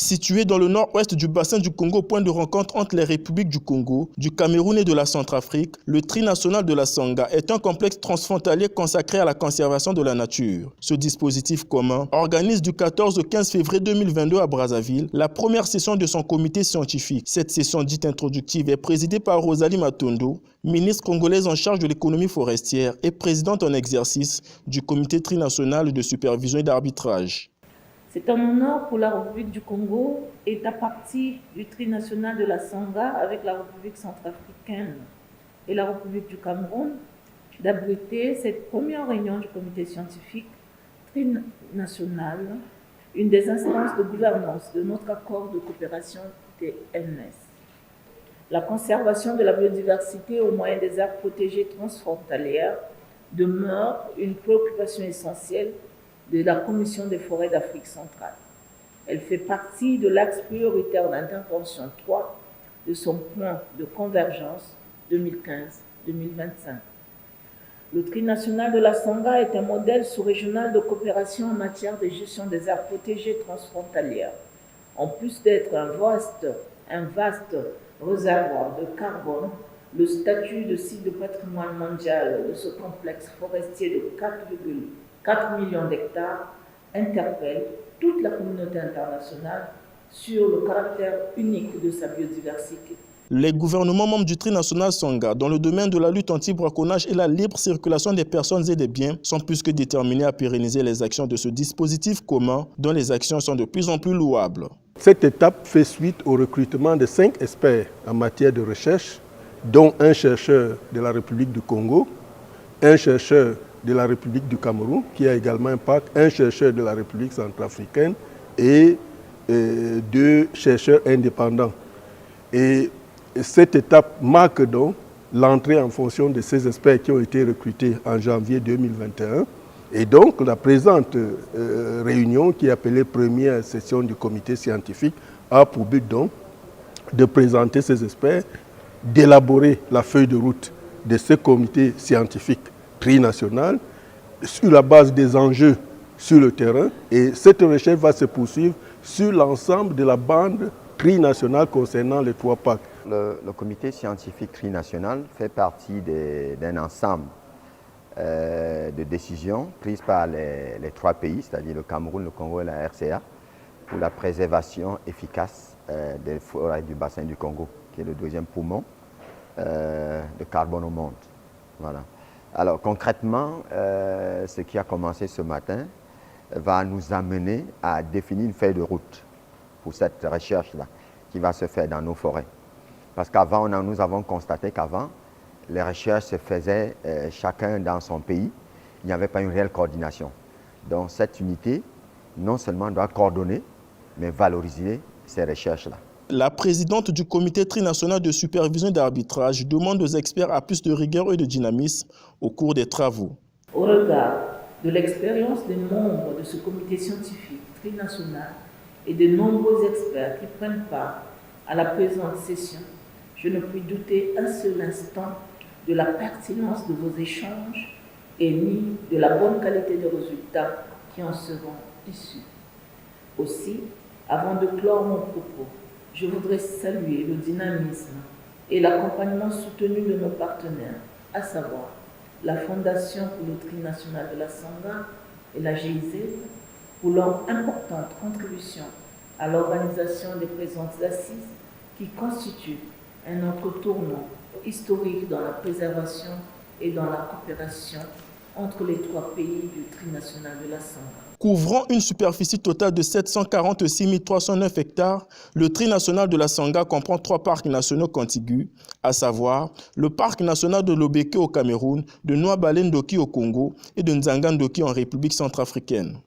Situé dans le nord-ouest du bassin du Congo, point de rencontre entre les républiques du Congo, du Cameroun et de la Centrafrique, le trinational de la Sangha est un complexe transfrontalier consacré à la conservation de la nature. Ce dispositif commun organise du 14 au 15 février 2022 à Brazzaville la première session de son comité scientifique. Cette session dite introductive est présidée par Rosalie Matondo, ministre congolaise en charge de l'économie forestière et présidente en exercice du comité trinational de supervision et d'arbitrage. C'est un honneur pour la République du Congo, État partie du trinational de la Sangha avec la République centrafricaine et la République du Cameroun, d'abriter cette première réunion du comité scientifique trinational, une des instances de gouvernance de notre accord de coopération TNS. La conservation de la biodiversité au moyen des aires protégées transfrontalières demeure une préoccupation essentielle de la Commission des forêts d'Afrique centrale. Elle fait partie de l'axe prioritaire d'intervention 3 de son plan de convergence 2015-2025. Le trinational de la Sangha est un modèle sous-régional de coopération en matière de gestion des aires protégées transfrontalières. En plus d'être un vaste réservoir de carbone, le statut de site de patrimoine mondial de ce complexe forestier de 4 millions d'hectares interpelle toute la communauté internationale sur le caractère unique de sa biodiversité. Les gouvernements membres du trinational Sangha, dans le domaine de la lutte anti-braconnage et la libre circulation des personnes et des biens, sont plus que déterminés à pérenniser les actions de ce dispositif commun, dont les actions sont de plus en plus louables. Cette étape fait suite au recrutement de 5 experts en matière de recherche, dont un chercheur de la République du Congo, un chercheur de la République du Cameroun, qui a également un pacte, un chercheur de la République centrafricaine et 2 chercheurs indépendants. Et cette étape marque donc l'entrée en fonction de ces experts qui ont été recrutés en janvier 2021. Et donc la présente réunion, qui est appelée première session du comité scientifique, a pour but donc de présenter ces experts, d'élaborer la feuille de route de ce comité scientifique trinational sur la base des enjeux sur le terrain. Et cette recherche va se poursuivre sur l'ensemble de la bande trinationale concernant les 3 packs. Le comité scientifique trinational fait partie d'un ensemble de décisions prises par les 3 pays, c'est-à-dire le Cameroun, le Congo et la RCA, pour la préservation efficace des forêts du bassin du Congo, qui est le 2e poumon de carbone au monde. Voilà. Alors concrètement, ce qui a commencé ce matin va nous amener à définir une feuille de route pour cette recherche-là qui va se faire dans nos forêts. Parce qu'avant, nous avons constaté qu'avant, les recherches se faisaient chacun dans son pays. Il n'y avait pas une réelle coordination. Donc cette unité, non seulement doit coordonner, mais valoriser ces recherches-là. La présidente du comité trinational de supervision et d'arbitrage demande aux experts à plus de rigueur et de dynamisme au cours des travaux. Au regard de l'expérience des membres de ce comité scientifique trinational et de nombreux experts qui prennent part à la présente session, je ne puis douter un seul instant de la pertinence de vos échanges et ni de la bonne qualité des résultats qui en seront issus. Aussi, avant de clore mon propos, je voudrais saluer le dynamisme et l'accompagnement soutenu de nos partenaires, à savoir la Fondation pour le trinational de la Sangha et la GIZ, pour leur importante contribution à l'organisation des présentes assises qui constituent un autre tournant historique dans la préservation et dans la coopération entre les 3 pays du trinational de la Sangha. Couvrant une superficie totale de 746 309 hectares, le trinational de la Sangha comprend 3 parcs nationaux contigus, à savoir le parc national de Lobeke au Cameroun, de Noa-Bale-Ndoki au Congo et de Nzanga-Ndoki en République centrafricaine.